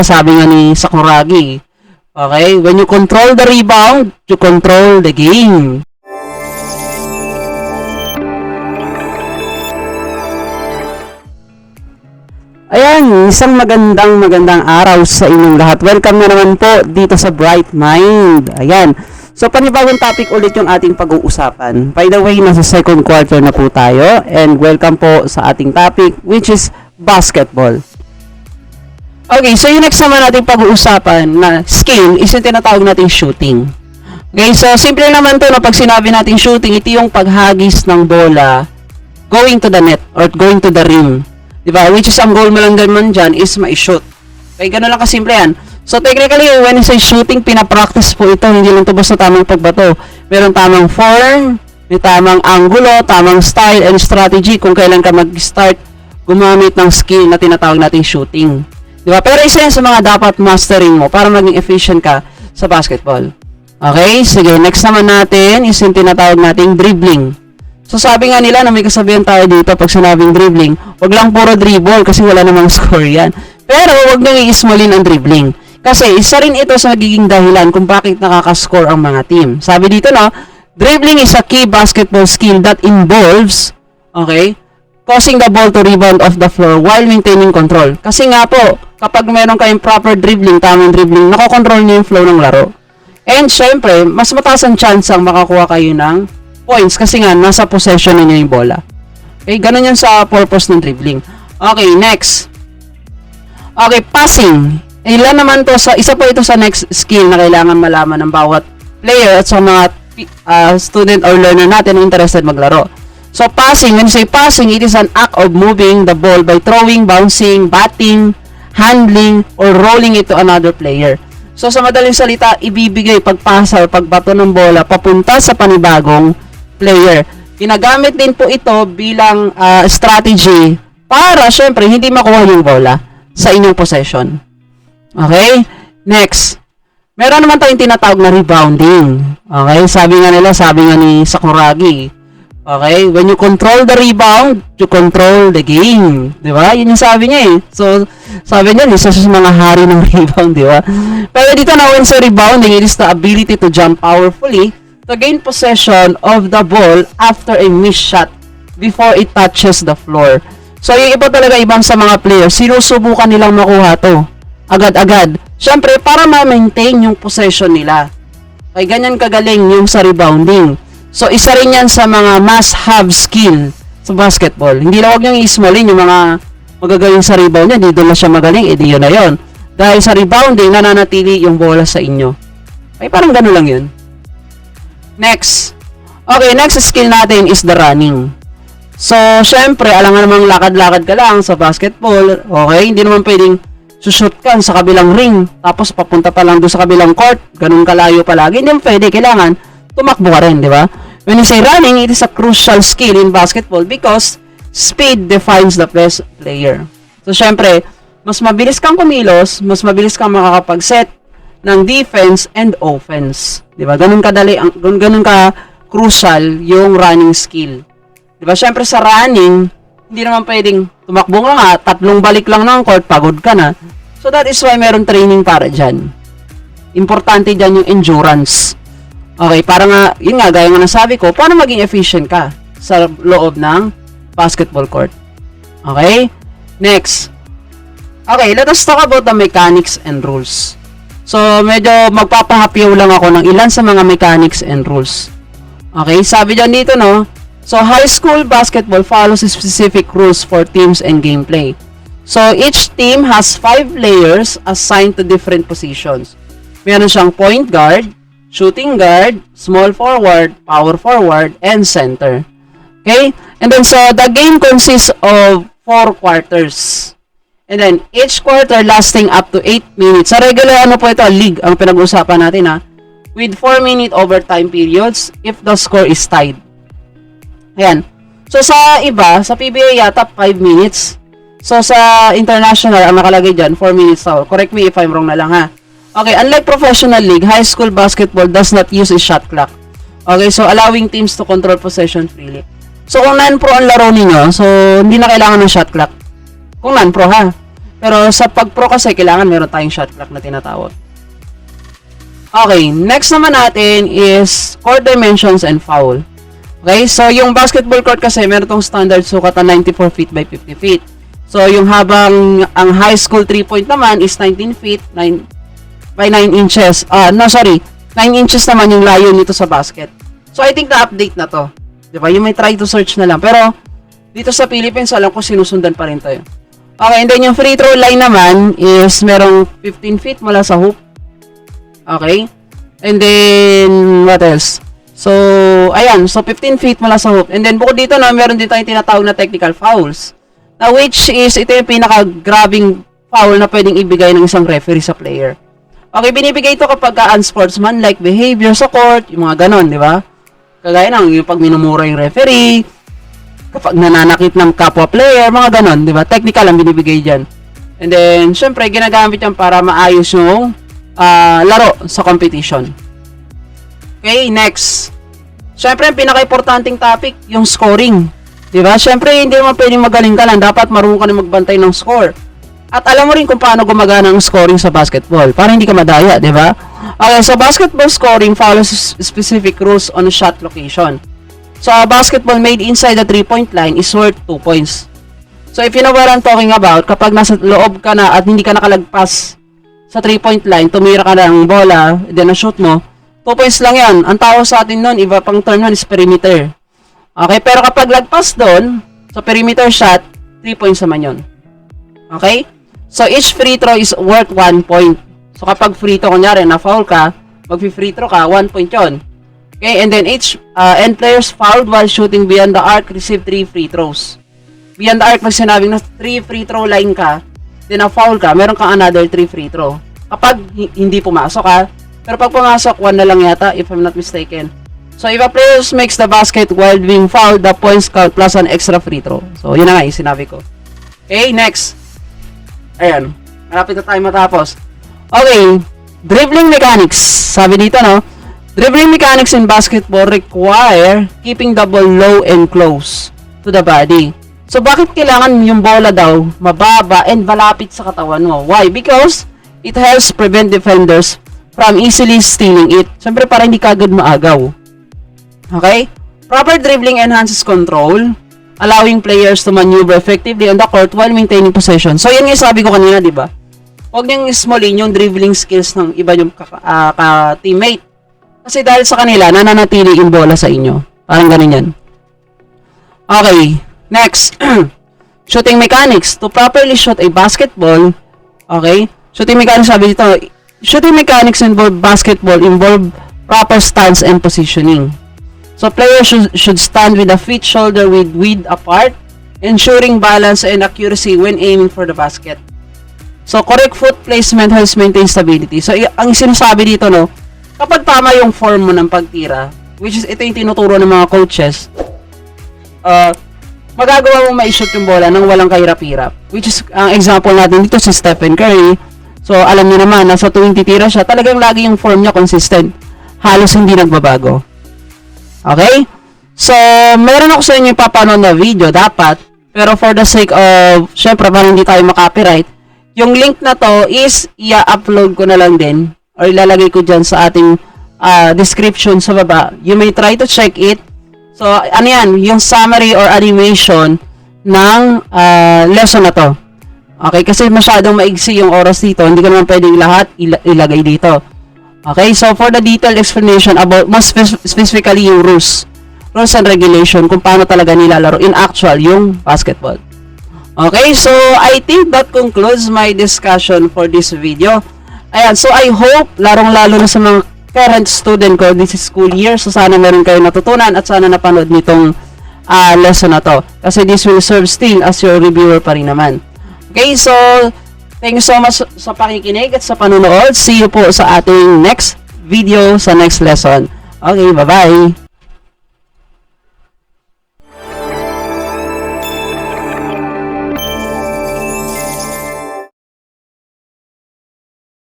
Sabi nga ni Sakuragi. Okay? When you control the rebound, you control the game. Ayan, isang magandang araw sa inyong lahat. Welcome na naman po dito sa Bright Mind. Ayan. So, panibagong topic ulit yung ating pag-uusapan. By the way, nasa second quarter na po tayo. And welcome po sa ating topic, which is basketball. Okay, so yung next naman natin pag-uusapan na skill is yung tinatawag natin shooting. Okay, so simple naman to na pag sinabi natin shooting, ito yung paghagis ng bola going to the net or going to the rim. Diba? Which is ang goal mo lang naman dyan is ma-shoot. Okay, gano'n lang kasimple yan. So technically, when you say shooting, pinapractice po ito. Hindi lang ito basta tamang pagbato. Meron tamang form, may tamang angulo, tamang style and strategy kung kailan ka mag-start gumamit ng skill na tinatawag nating shooting. Diba? Pero isa yan sa mga dapat mastering mo para maging efficient ka sa basketball. Okay, sige. Next naman natin is yung tinatawag nating dribbling. So sabi nga nila na may kasabihan tayo dito pag sinabing dribbling, wag lang puro dribble kasi wala namang score yan. Pero wag nang i-smallin ang dribbling. Kasi isa rin ito sa nagiging dahilan kung bakit nakaka-score ang mga team. Sabi dito no, dribbling is a key basketball skill that involves, okay, causing the ball to rebound off the floor while maintaining control. Kasi nga po, kapag meron kayong proper dribbling, tamang dribbling, nakokontrol niyo yung flow ng laro. And syempre, mas mataas ang chance ang makakuha kayo ng points kasi nga nasa possession ninyo yung bola. Okay, ganun yan sa purpose ng dribbling. Okay, next. Okay, passing. Ilan naman to sa isa po ito sa next skill na kailangan malaman ng bawat player at sa mga student or learner natin na interested maglaro. So passing, when you say passing, it is an act of moving the ball by throwing, bouncing, batting, handling, or rolling it to another player. So sa madaling salita, ibibigay pagpasa o pagbato ng bola papunta sa panibagong player. Ginagamit din po ito bilang strategy para syempre hindi makuha yung bola sa inyong possession. Okay? Next. Meron naman tayong tinatawag na rebounding. Okay? Sabi nga ni Sakuragi. Okay? When you control the rebound, you control the game. Di ba? Yun yung sabi niya eh. So, sabi niya, isa sa mga hari ng rebound, di ba? Pero dito na, when sa rebounding, it is the ability to jump powerfully to gain possession of the ball after a missed shot before it touches the floor. So, yung iba talaga ibang sa mga players, sinusubukan nilang makuha to agad-agad. Siyempre, para ma-maintain yung possession nila. Kaya ganyan kagaling yung sa rebounding. So, isa rin yan sa mga must-have skill sa basketball. Hindi lang huwag niyang i-smallin yung mga magagaling sa rebound niya. Hindi doon na siya magaling, edi yun na yun. Dahil sa rebounding, nananatili yung bola sa inyo. Ay, parang gano'n lang yun. Next. Okay, next skill natin is the running. So, syempre, alangan namang lakad-lakad ka lang sa basketball. Okay, hindi naman pwedeng sushoot ka sa kabilang ring. Tapos, papunta pa lang doon sa kabilang court. Ganun kalayo palagi. Hindi naman pwede. Kailangan tumakbo ka rin, di ba? When you say running, it is a crucial skill in basketball because speed defines the best player. So, syempre, mas mabilis kang kumilos, mas mabilis kang makakapag-set ng defense and offense. Di ba? Ganun kadali, ganun ka crucial yung running skill. Di ba? Syempre sa running, hindi naman pwedeng tumakbo ka nga, 3 balik lang ng court, pagod ka na. So that is why meron training para dyan. Importante dyan yung endurance. Okay, para nga, yun nga, gaya nga nasabi ko, paano maging efficient ka sa loob ng basketball court. Okay? Next. Okay, let us talk about the mechanics and rules. So, medyo magpapahapyaw lang ako ng ilan sa mga mechanics and rules. Okay, sabi dyan dito, no? So, high school basketball follows specific rules for teams and gameplay. So, each team has 5 players assigned to different positions. Meron siyang point guard, shooting guard, small forward, power forward, and center. Okay? And then, so, the game consists of 4 quarters. And then, each quarter lasting up to 8 minutes. Sa regular, ano po ito, league, ang pinag-usapan natin, ha? With 4-minute overtime periods if the score is tied. Ayan. So, sa iba, sa PBA yata, 5 minutes. So, sa international, ang nakalagay dyan, 4 minutes daw. Correct me if I'm wrong na lang, ha? Okay, unlike professional league, high school basketball does not use a shot clock. Okay, so allowing teams to control possession freely. So, kung non-pro ang laro ninyo, so, hindi na kailangan ng shot clock. Kung non-pro, ha? Pero sa pag-pro kasi, kailangan meron tayong shot clock na tinatawag. Okay, next naman natin is court dimensions and foul. Okay, so yung basketball court kasi meron tong standard sukat na 94 feet by 50 feet. So yung habang ang high school 3-point naman is 19 feet 9 by 9 inches. 9 inches naman yung layo nito sa basket. So I think na-update na to. 'Di ba? You may try to search na lang. Pero dito sa Philippines, alam ko sinusundan pa rin tayo. Okay, and then yung free throw line naman is merong 15 feet mula sa hoop. Okay? And then what else? So, ayan. So, 15 feet mula sa hoop. And then, bukod dito na, meron din tayong tinatawag na technical fouls. Na which is, ito yung pinaka-grabbing foul na pwedeng ibigay ng isang referee sa player. Okay, binibigay ito kapag unsportsmanlike behavior sa court, yung mga ganon, di ba? Kagaya ng yung pag minumura yung referee, kapag nananakit ng kapwa player, mga ganon, di ba? Technical ang binibigay dyan. And then, syempre, ginagamit yan para maayos yung laro sa competition. Okay, next. Siyempre, ang pinaka-importanting topic, yung scoring. Diba? Siyempre, hindi naman pwedeng magaling ka lang. Dapat marunong ka na magbantay ng score. At alam mo rin kung paano gumagana ang scoring sa basketball. Para hindi ka madaya, diba? Okay, so basketball scoring follows specific rules on shot location. So, a basketball made inside the 3-point line is worth 2 points. So, if you know what I'm talking about, kapag nasa loob ka na at hindi ka nakalagpas sa 3-point line, tumira ka ng bola, then na-shoot mo, 2 points lang yan. Ang tawag sa atin nun, iba pang term nun is perimeter. Okay, pero kapag lagpas doon, sa perimeter shot, 3 points naman yun. Okay? So, each free throw is worth 1 point. So, kapag free throw, kunyari, na-foul ka, mag-free throw ka, 1 point yun. Okay, and then each end players fouled while shooting beyond the arc receive 3 free throws. Beyond the arc, pag sinabing na 3 free throw line ka, then na-foul ka, meron kang another 3 free throw. Kapag hindi pumasok ka, pero pag pumasok, 1 na lang yata, if I'm not mistaken. So, if a player makes the basket while being fouled, the points count plus an extra free throw. So, yun na nga yung sinabi ko. Okay, next. Ayan. Malapit na tayo matapos. Okay. Dribbling mechanics. Sabi dito, no? Dribbling mechanics in basketball require keeping the ball low and close to the body. So, bakit kailangan yung bola daw mababa and malapit sa katawan mo? Why? Because it helps prevent defenders from easily stealing it. Siyempre, para hindi ka agad maagaw. Okay? Proper dribbling enhances control, allowing players to maneuver effectively on the court while maintaining possession. So, yun yung sabi ko kanina, di ba? Huwag niyong smallin yung dribbling skills ng iba yung teammate. Kasi dahil sa kanila, nananatili yung bola sa inyo. Parang ganun yan. Okay. Next. Shooting mechanics. To properly shoot a basketball, okay? Shooting mechanics, sabi dito, shooting mechanics involve proper stance and positioning. So, players should stand with the feet shoulder width apart, ensuring balance and accuracy when aiming for the basket. So, correct foot placement helps maintain stability. So, ang sinasabi dito, no, kapag tama yung form mo ng pagtira, which is ito yung tinuturo ng mga coaches, magagawa mo ma-shoot yung bola nang walang kahirap-hirap. Which is, ang example natin dito si Stephen Curry. So, alam niyo naman, nasa tuwing titira siya, talagang lagi yung form niya consistent. Halos hindi nagbabago. Okay? So, meron ako sa inyo ipapanood na video, dapat. Pero for the sake of, syempre, para hindi tayo makopyright, yung link na to is, i-upload ko na lang din, or ilalagay ko dyan sa ating description sa baba. You may try to check it. So, ano yan? Yung summary or animation ng lesson na to. Okay? Kasi masyadong maigsi yung oras dito. Hindi ko naman pwedeng lahat ilagay dito. Okay? So, for the detailed explanation about, most specifically yung rules and regulation, kung paano talaga nilalaro in actual yung basketball. Okay? So, I think that concludes my discussion for this video. Ayan. So, I hope, larong-lalo na sa mga current student ko this school year. So, sana meron kayo natutunan at sana napanood nitong lesson na to. Kasi this will serve still as your reviewer pa rin naman. Okay, so, thank you so much sa pakikinig at sa panunood. See you po sa ating next video, sa next lesson. Okay, bye-bye!